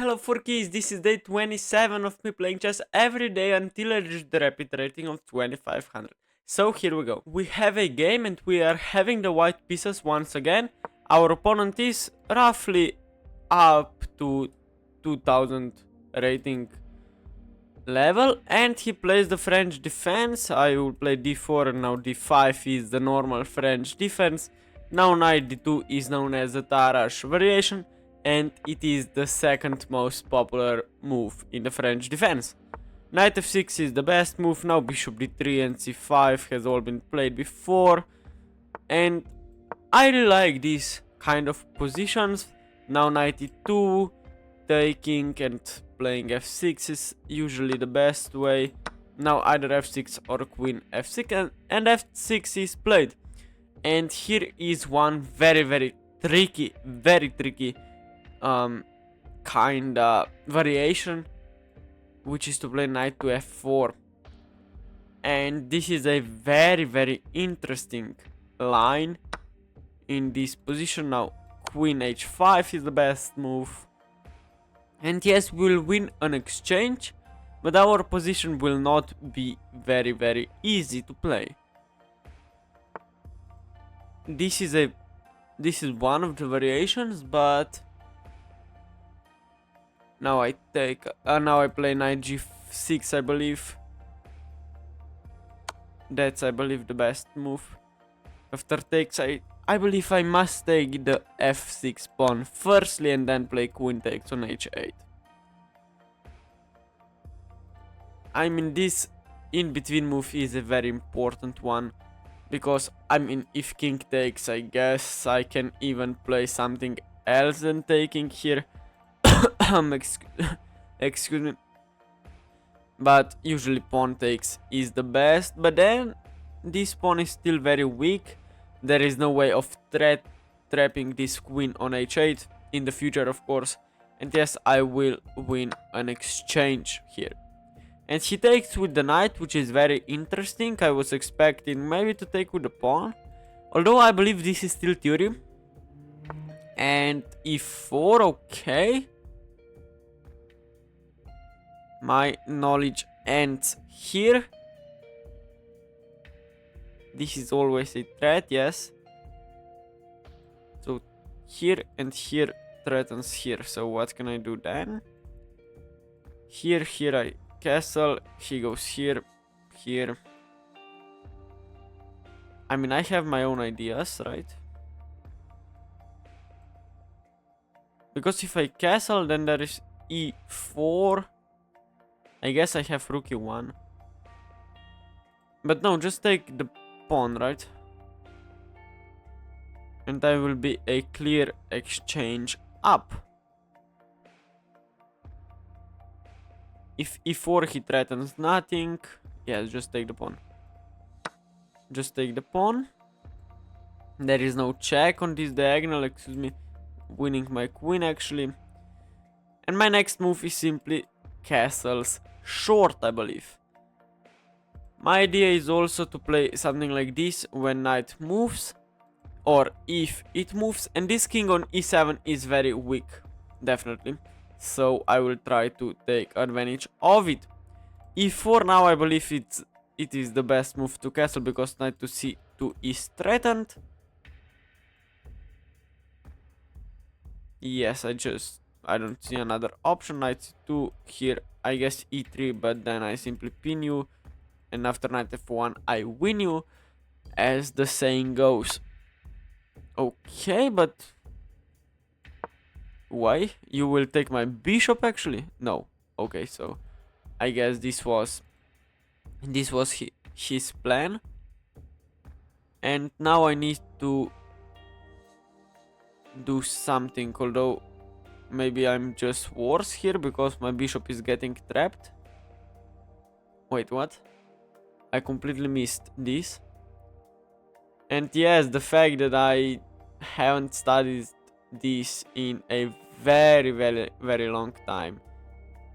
Hello Forkies, this is day 27 of me playing chess every day until I reach the rapid rating of 2500. So here we go. We have a game and we are having the white pieces once again. Our opponent is roughly up to 2000 rating level and he plays the French defense. I will play d4 and now d5 is the normal French defense. Now knight d2 is known as the Tarrasch variation and it is the second most popular move in the French defense. Knight f6 is the best move. Now bishop d3 and c5 has all been played before and I really like these kind of positions. Now knight e2, taking and playing f6 is usually the best way. Now either f6 or queen f6 and f6 is played. And here is one very tricky kinda variation, which is to play knight to f4. And this is a very interesting line in this position. Now queen h5 is the best move. And yes, we'll win an exchange, but our position will not be very easy to play. This is one of the variations, but now I play knight g6, I believe. That's, I believe, the best move. After takes, I believe I must take the f6 pawn firstly and then play queen takes on h8. I mean, this in-between move is a very important one, because I mean, if king takes, I guess I can even play something else than taking here. Excuse me. But usually pawn takes is the best, but then this pawn is still very weak. There is no way of trapping this queen on h8 in the future, of course. And yes, I will win an exchange here. And he takes with the knight, which is very interesting. I was expecting maybe to take with the pawn, although I believe this is still theory. And e4, okay. My knowledge ends here. This is always a threat, yes. So here and here threatens here. So what can I do then? Here I castle. He goes here. I mean, I have my own ideas, right? Because if I castle, then there is e4. I guess I have rook e1. But no, just take the pawn, right? And I will be a clear exchange up. If e4 he threatens nothing, yes, just take the pawn. Just take the pawn. There is no check on this diagonal, excuse me. Winning my queen actually. And my next move is simply castles short, I believe. My idea is also to play something like this when knight moves, or if it moves, and this king on e7 is very weak, definitely. So I will try to take advantage of it. e4 now, I believe it is the best move to castle because knight to c2 is threatened. Yes, I don't see another option. Knight c2 here, I guess e3, but then I simply pin you, and after knight f1 I win you, as the saying goes. Okay, but why? You will take my bishop actually? No. Okay, so I guess this was his plan. And now I need to do something, although maybe I'm just worse here because my bishop is getting trapped. Wait, what? I completely missed this. And yes, the fact that I haven't studied this in a very long time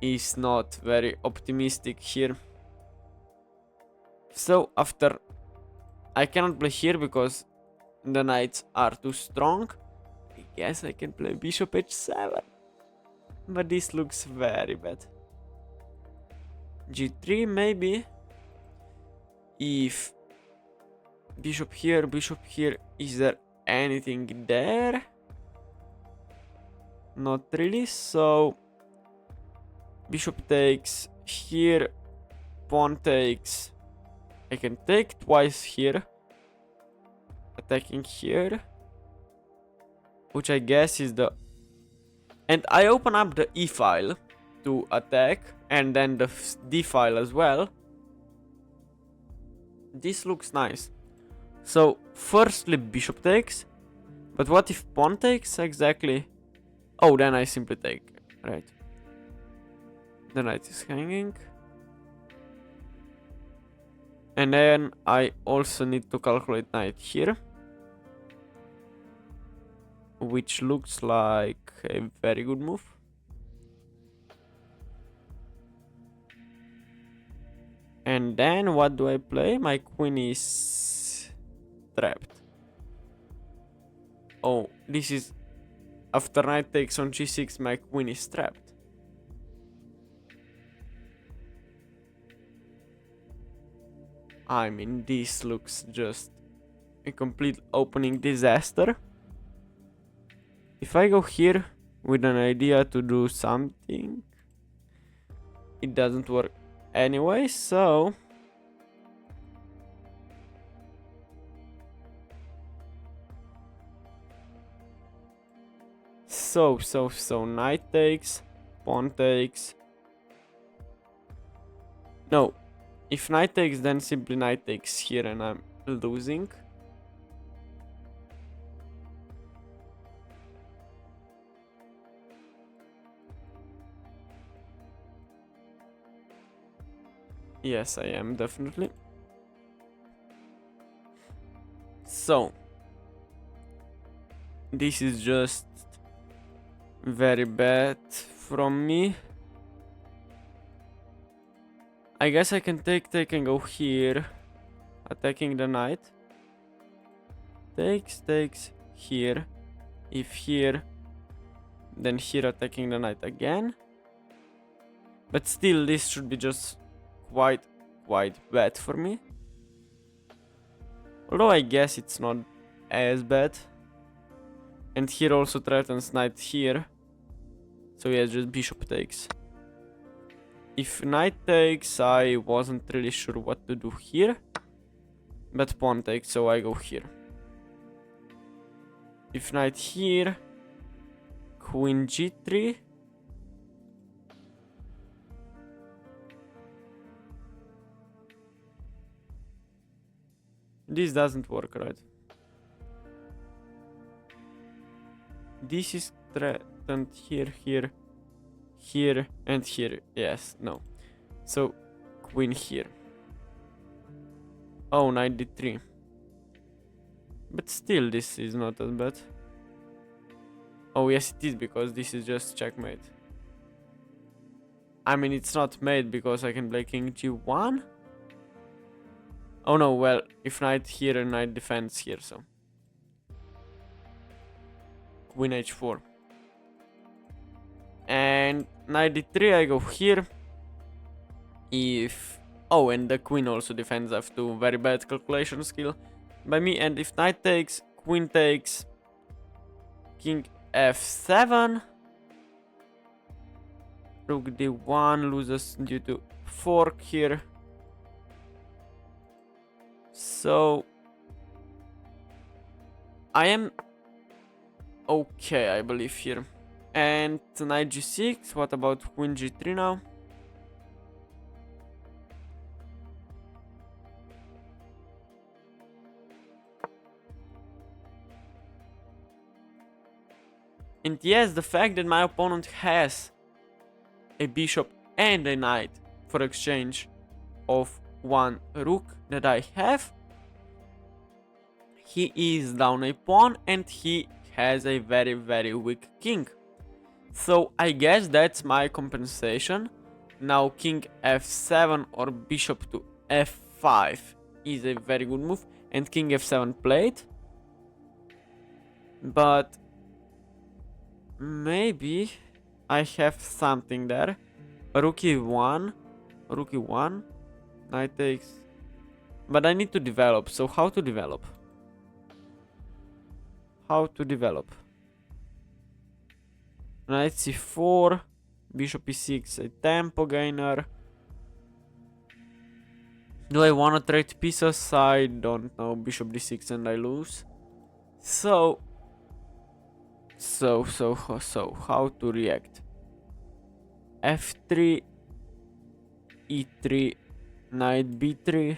is not very optimistic here. So after, I cannot play here because the knights are too strong. I guess I can play bishop h7. But this looks very bad. G3 maybe. If bishop here, is there anything there? Not really, so bishop takes here, pawn takes. I can take twice here, attacking here, which I guess is the... And I open up the E file to attack, and then the D file as well. This looks nice. So, firstly bishop takes, but what if pawn takes exactly? Oh, then I simply take, right? The knight is hanging. And then I also need to calculate knight here, which looks like a very good move. And then what do I play? My queen is trapped. Oh, this is... After knight takes on g6, my queen is trapped. I mean, this looks just a complete opening disaster. If I go here with an idea to do something, it doesn't work anyway, so... So, knight takes, pawn takes. No, if knight takes, then simply knight takes here and I'm losing. Yes, I am, definitely. So, this is just very bad from me. I guess I can take and go here, attacking the knight. Takes, here. If here, then here attacking the knight again. But still, this should be just quite bad for me. Although I guess it's not as bad. And here also threatens knight here. So yeah, just bishop takes. If knight takes, I wasn't really sure what to do here. But pawn takes, so I go here. If knight here, queen g3. This doesn't work, right? This is threatened here, here, and here. Yes, no. So, queen here. Oh, knight d3. But still, this is not as bad. Oh, yes, it is, because this is just checkmate. I mean, it's not mate, because I can play king g1. Oh no, well, if knight here and knight defends here, so. Queen h4. And knight d3, I go here. If... Oh, and the queen also defends. I have to very bad calculation skill by me. And if knight takes, queen takes, king f7. Rook d1 loses due to fork here. So I am okay, I believe, here. And knight g6, what about queen g3 now? And yes, the fact that my opponent has a bishop and a knight for exchange of one rook that I have, he is down a pawn and he has a very weak king. So I guess that's my compensation. Now king f7 or bishop to f5 is a very good move, and king f7 played. But maybe I have something there. Rook e1. Rook e1. Knight takes. But I need to develop. So how to develop? How to develop? Knight c4. Bishop e6. A tempo gainer. Do I want to trade pieces? I don't know. Bishop d6 and I lose. So how to react? F3, E3, Knight B3.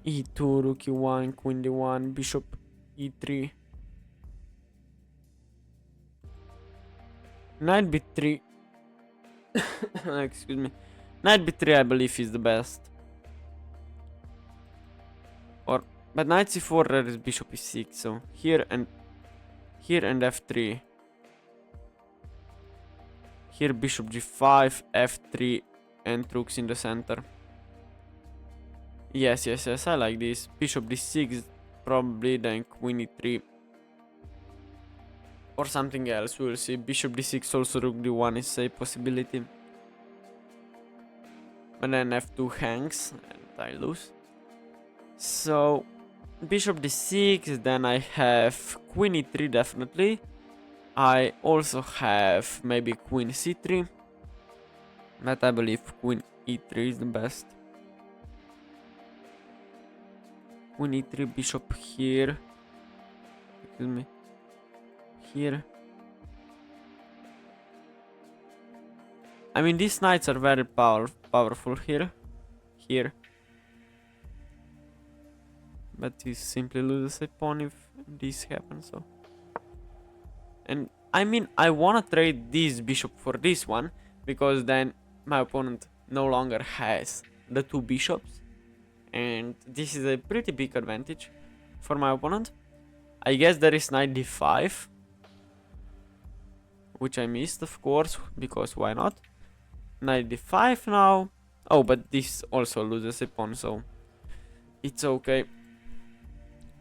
E2, Rook E1, Queen D1, Bishop E3. Knight B3. Excuse me. Knight B3 I believe is the best. But Knight C4 there is Bishop E6, so here and F3. Here Bishop G5, F3 and Rooks in the center. Yes, I like this. Bishop D6 probably, then Queen E3. Or something else, we'll see. Bishop D6 also Rook D1 is a possibility. And then F2 hangs and I lose. So Bishop D6, then I have Queen E3 definitely. I also have maybe Queen C3. But I believe Queen E3 is the best. Queen E3, Bishop here. Excuse me. Here. I mean, these knights are very powerful here. Here. But he simply loses a pawn if this happens, so. And I mean, I wanna trade this bishop for this one, because then my opponent no longer has the two bishops. And this is a pretty big advantage for my opponent. I guess there is knight d5. Which I missed, of course, because why not? Knight d5 now. Oh, but this also loses a pawn, so it's okay.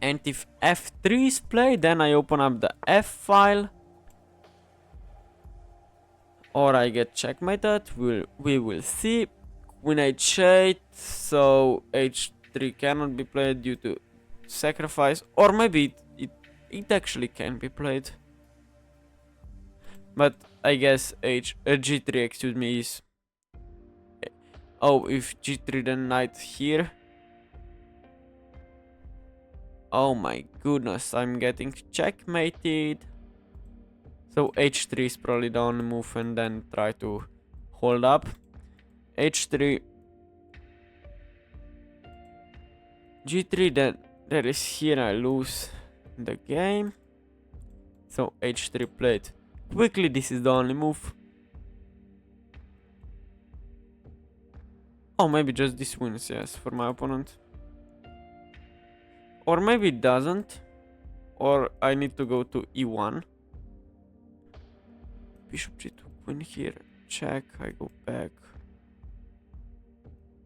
And if f3 is played, then I open up the f file. Or I get checkmated, we will see. Queen h8, so h3 cannot be played due to sacrifice. Or maybe it actually can be played. But I guess g3, excuse me, is... Oh, if g3 then knight here. Oh my goodness, I'm getting checkmated. So h3 is probably the only move, and then try to hold up. h3. g3, then there is here I lose the game. So h3 played. Quickly, this is the only move. Oh, maybe just this wins, yes, for my opponent. Or maybe it doesn't. Or I need to go to e1. Bishop g2, queen here. Check, I go back.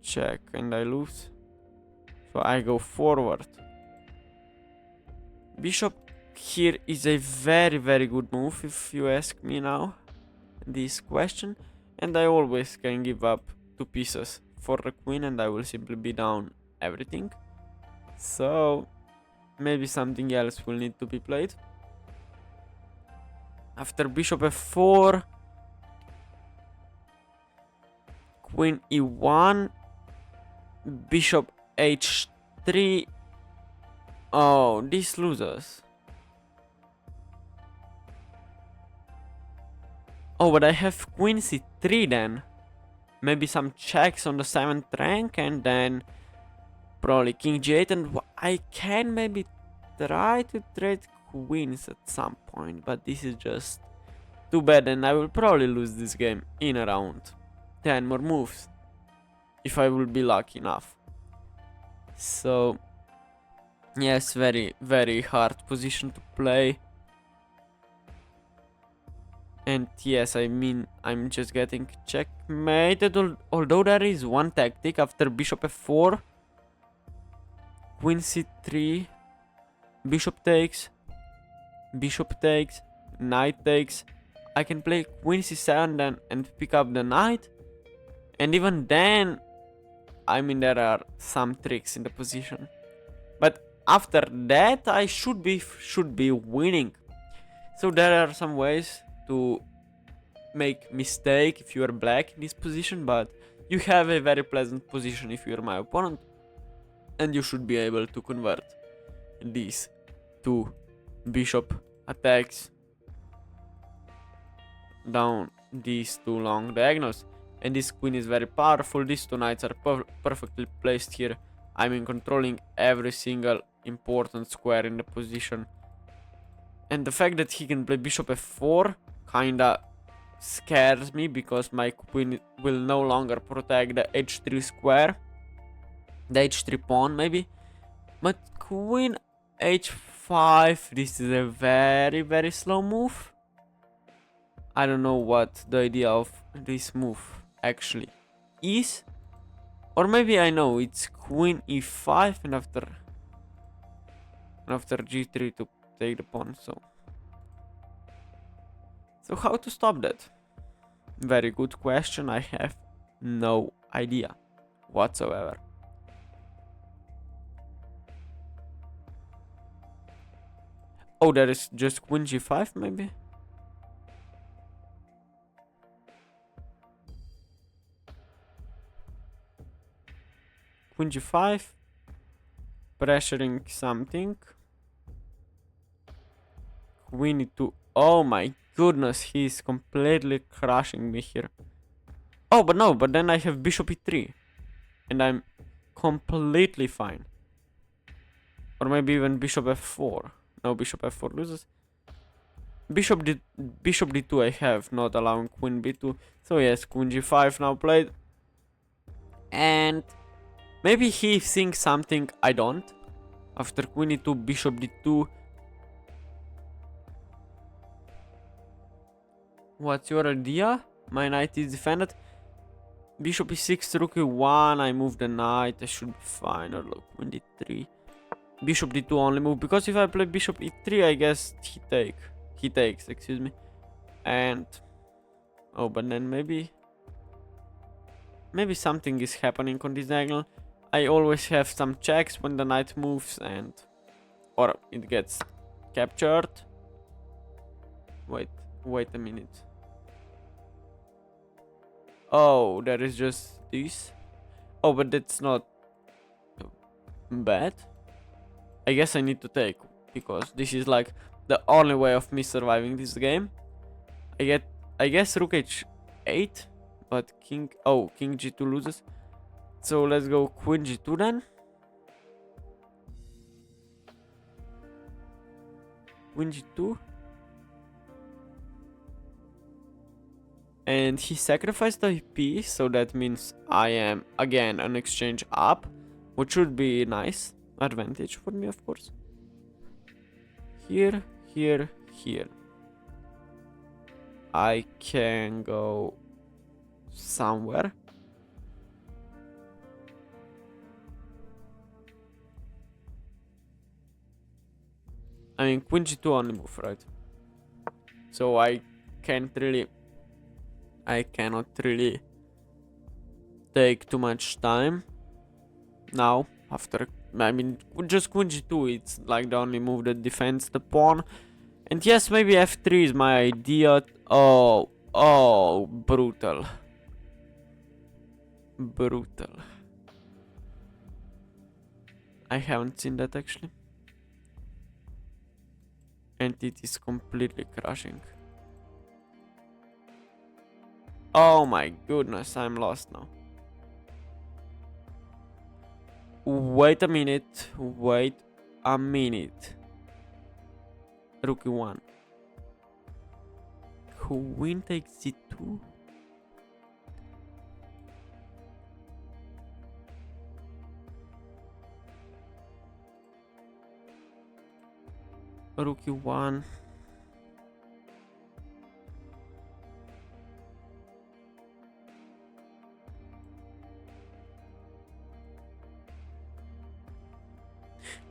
Check, and I lose. So I go forward. Bishop here is a very, very good move, if you ask me now. This question. And I always can give up 2 pieces for the queen, and I will simply be down everything. So maybe something else will need to be played. After bishop f4, queen e1, bishop h3. Oh, this loses. Oh, but I have queen c3 then. Maybe some checks on the 7th rank, and then probably king g8, and I can maybe try to trade queens at some point, but this is just too bad, and I will probably lose this game in around 10 more moves, if I will be lucky enough. So yes, very, very hard position to play. And yes, I mean, I'm just getting checkmated, although there is one tactic after bishop f4, queen c3. bishop takes, knight takes. I can play queen c7 then and pick up the knight. And even then, I mean, there are some tricks in the position. But after that, I should be winning. So there are some ways to make mistake if you are black in this position, but you have a very pleasant position if you are my opponent, and you should be able to convert these two bishop attacks down these two long diagonals. And this queen is very powerful. These two knights are perfectly placed here. I mean, controlling every single important square in the position. And the fact that he can play bishop f4 kinda scares me, because my queen will no longer protect the h3 square, the h3 pawn maybe. But queen h5, this is a very slow move. I don't know what the idea of this move actually is. Or maybe I know, it's queen e5 and after g3 to take the pawn. So how to stop that? Very good question. I have no idea whatsoever. Oh, there is just queen g5 maybe? Queen g5, pressuring something. Queen e2. Oh my goodness, he's completely crushing me here. Oh, but no, but then I have bishop e3. And I'm completely fine. Or maybe even bishop f4. No, bishop f4 loses. Bishop d2 I have, not allowing queen b2. So yes, queen g5 now played. And maybe he thinks something I don't. After queen e2, bishop d2. What's your idea? My knight is defended. Bishop e6, rook e1. I move the knight. I should be fine. Or look, queen d3. Bishop d2 only move, because if I play bishop e3, I guess he takes, excuse me. And oh, but then maybe something is happening on this diagonal. I always have some checks when the knight moves, and or it gets captured. Wait a minute. Oh, there is just this. Oh, but that's not bad. I guess I need to take, because this is like the only way of me surviving this game. I guess rook h8, but king g2 loses. So let's go queen g2 then. Queen g2. And he sacrificed a piece, so that means I am again an exchange up, which should be nice. Advantage for me, of course. Here. I can go somewhere. I mean, queen g2 only move, right? So I cannot really take too much time now. After, I mean, just queen g2, it's like the only move that defends the pawn. And yes, maybe f3 is my idea. Oh, brutal. I haven't seen that actually. And it is completely crushing. Oh my goodness, I'm lost now. Wait a minute. Rook e1. Queen takes c2. Rook e1.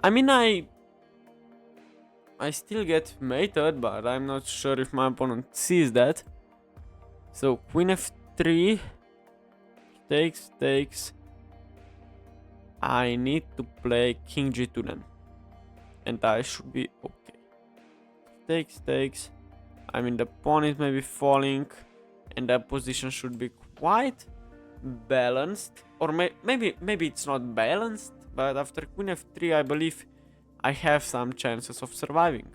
I mean, I still get mated, but I'm not sure if my opponent sees that. So queen f3 takes. I need to play king g2 then, and I should be okay. Takes. I mean, the pawn is maybe falling, and that position should be quite balanced, or maybe it's not balanced, but after queen f3 I believe I have some chances of surviving.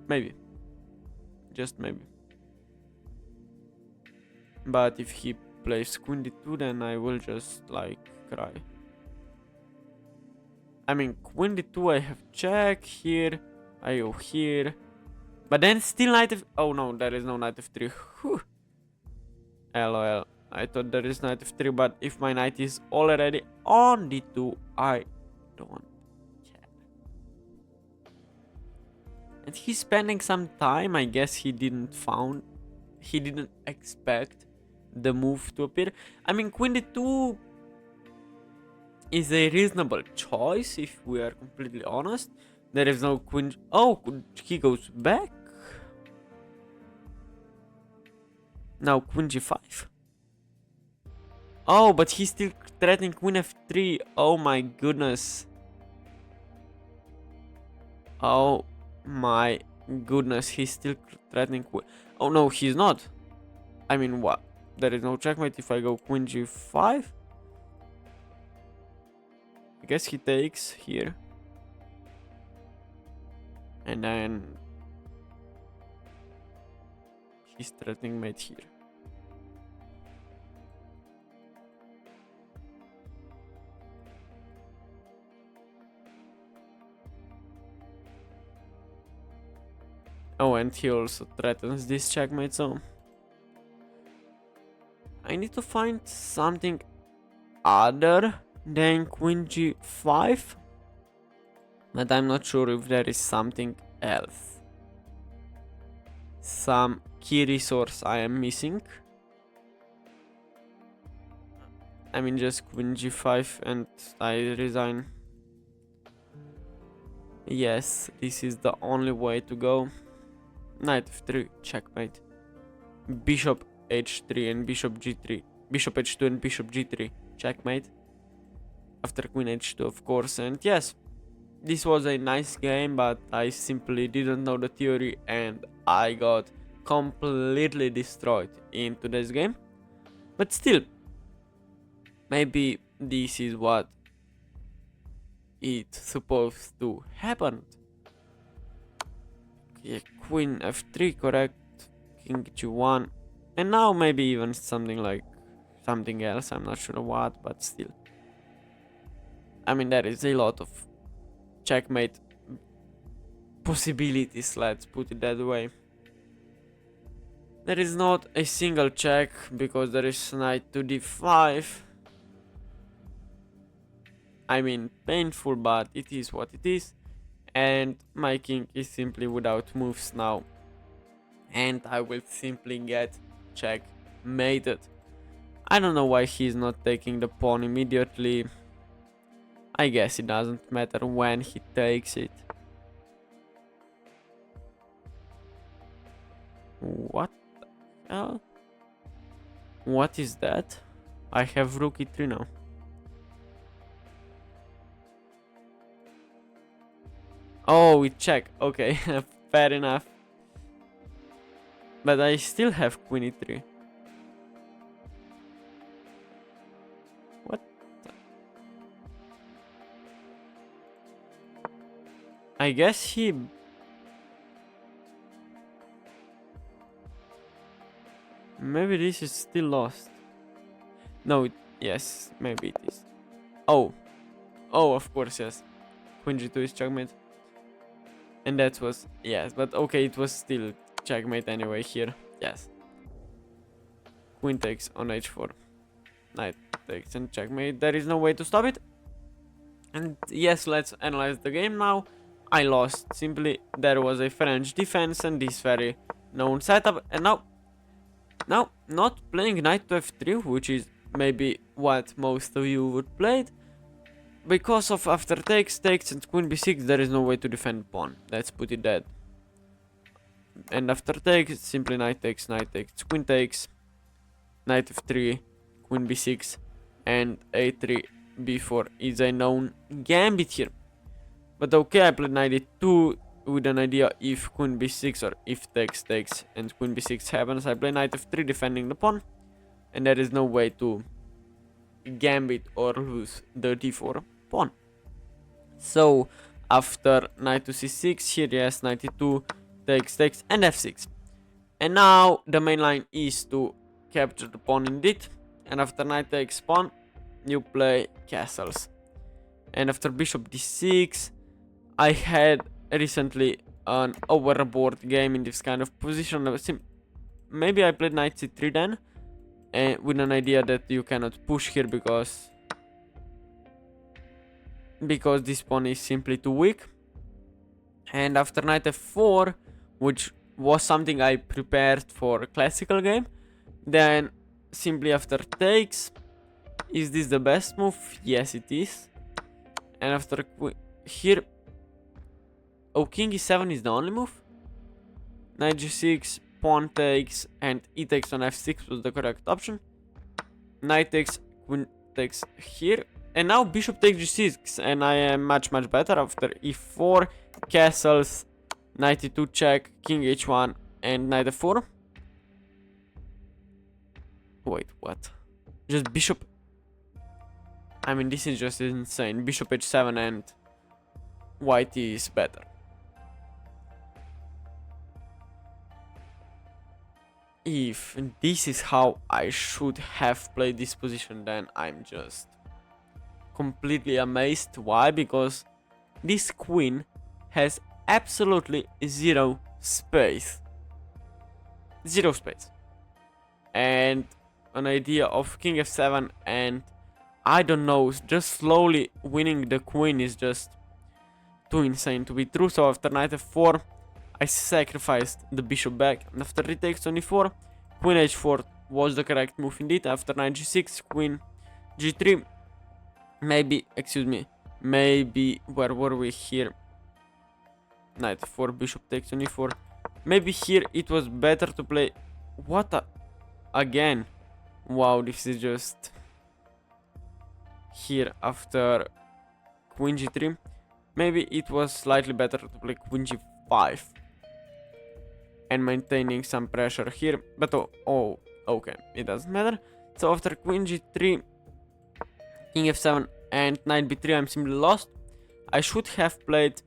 Maybe, just maybe. But if he plays queen d2, then I will just like cry. I mean, queen d2 I have check here, I go here, but then still knight f... Oh no, there is no knight f3. Whew. LOL. I thought there is knight f3, but if my knight is already on d2, I don't care. And he's spending some time. I guess he didn't expect the move to appear. I mean, queen d2 is a reasonable choice if we are completely honest. There is no queen... Oh, he goes back. Now queen g5. Oh, but he's still threatening queen f3. Oh my goodness. Oh my goodness, he's still threatening queen... Oh no, he's not. I mean, what? There is no checkmate if I go queen g5? I guess he takes here. And then he's threatening mate here. Oh, and he also threatens this checkmate, so I need to find something other than queen g5, but I'm not sure if there is something else. Some key resource I am missing. I mean, just queen g5 and I resign. Yes, this is the only way to go. Knight f3, checkmate. Bishop h3 and bishop g3. Bishop h2 and bishop g3, checkmate. After queen h2, of course. And yes, this was a nice game, but I simply didn't know the theory and I got completely destroyed in today's game. But still, maybe this is what it's supposed to happen. Yeah, queen f3, correct. King g1, and now maybe even something like something else. I'm not sure what, but still. I mean, there is a lot of checkmate possibilities, let's put it that way. There is not a single check because there is knight to d5. I mean, painful, but it is what it is. And my king is simply without moves now. And I will simply get checkmated. I don't know why he's not taking the pawn immediately. I guess it doesn't matter when he takes it. What the hell? What is that? I have rook e3 now. Oh, we check. Okay, fair enough. But I still have queen e3. What? I guess he... Maybe this is still lost. No, yes, maybe it is. Oh. Oh, of course, yes. Queen g2 is checkmate. And that was... Yes, but okay, it was still checkmate anyway here. Yes. Queen takes on h4. Knight takes and checkmate. There is no way to stop it. And yes, let's analyze the game now. I lost. Simply, there was a French defense and this very known setup. And now, not playing knight to f3, which is maybe what most of you would play. because of after takes, and queen b6, there is no way to defend pawn. Let's put it dead. And after takes, simply knight takes, queen takes, knight f3, queen b6, and a3, b4 is a known gambit here. But okay, I played knight e2 with an idea if queen b6 or if takes and queen b6 happens. I play knight f3 defending the pawn, and there is no way to gambit or lose the d4 pawn. So after knight to c6, here yes, knight e2, takes, and f6. And now the main line is to capture the pawn indeed. And after knight takes pawn, you play castles. And after bishop d6, I had recently an overboard game in this kind of position. Maybe I played knight c3 then, and with an idea that you cannot push here because this pawn is simply too weak. And after knight f4, which was something I prepared for a classical game, then simply after takes, is this the best move? Yes, it is. And after here, oh, king e7 is the only move. Knight g6, pawn takes, and e takes on f6 was the correct option. Knight takes, queen takes here, and now bishop takes g6, and I am much better. After e4, castles, knight e2 check, king h1, and knight f4. Wait, what? Just bishop. I mean, this is just insane. Bishop h7 and white is better. If this is how I should have played this position, then I'm just completely amazed. Why? Because this queen has absolutely zero space. Zero space. And an idea of king f7 and I don't know, just slowly winning the queen is just too insane to be true. So after knight f4, I sacrificed the bishop back, and after retakes on e4, queen h4 was the correct move indeed. After knight g6, queen g3, maybe, where were we here? Knight f4, bishop takes on e4. Maybe here it was better to play, again, wow, this is just, here after queen g3, maybe it was slightly better to play queen g5 and maintaining some pressure here, but okay, it doesn't matter. So after queen g3, king f7 and knight b3, I'm simply lost. I should have played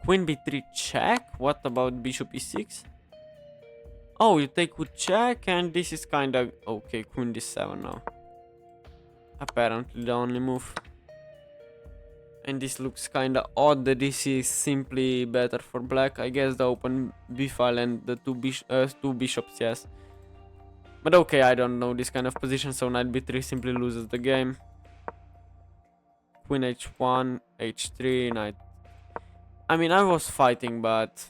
queen b3 check. What about bishop e6? Oh, you take with check, and this is kinda okay. Queen d7 now, apparently the only move. And this looks kinda odd that this is simply better for black. I guess the open b file and the two bishops, yes. But okay, I don't know this kind of position, so knight b3 simply loses the game. Queen h1, h3, knight. I mean, I was fighting, but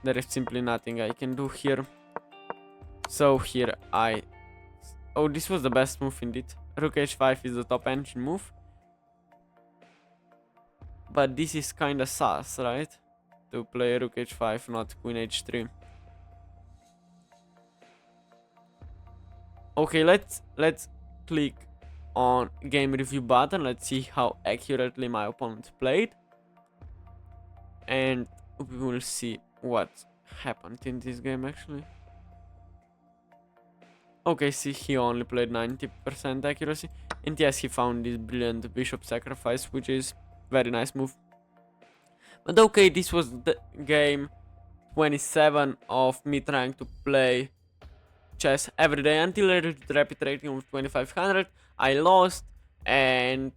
there is simply nothing I can do here. So here oh, this was the best move indeed. Rook h5 is the top engine move. But this is kinda sus, right? To play rook h5, not queen h3. Okay, let's click on game review button. Let's see how accurately my opponent played, and we will see what happened in this game actually. Okay, see, he only played 90% accuracy, and yes, he found this brilliant bishop sacrifice, which is very nice move. But okay, this was the game 27 of me trying to play chess every day until I reached the rapid rating of 2500. I lost, and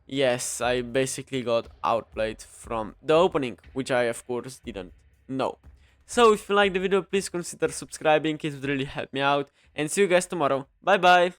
yes, I basically got outplayed from the opening, which I of course didn't know. So if you liked the video, please consider subscribing, it would really help me out, and see you guys tomorrow. Bye bye!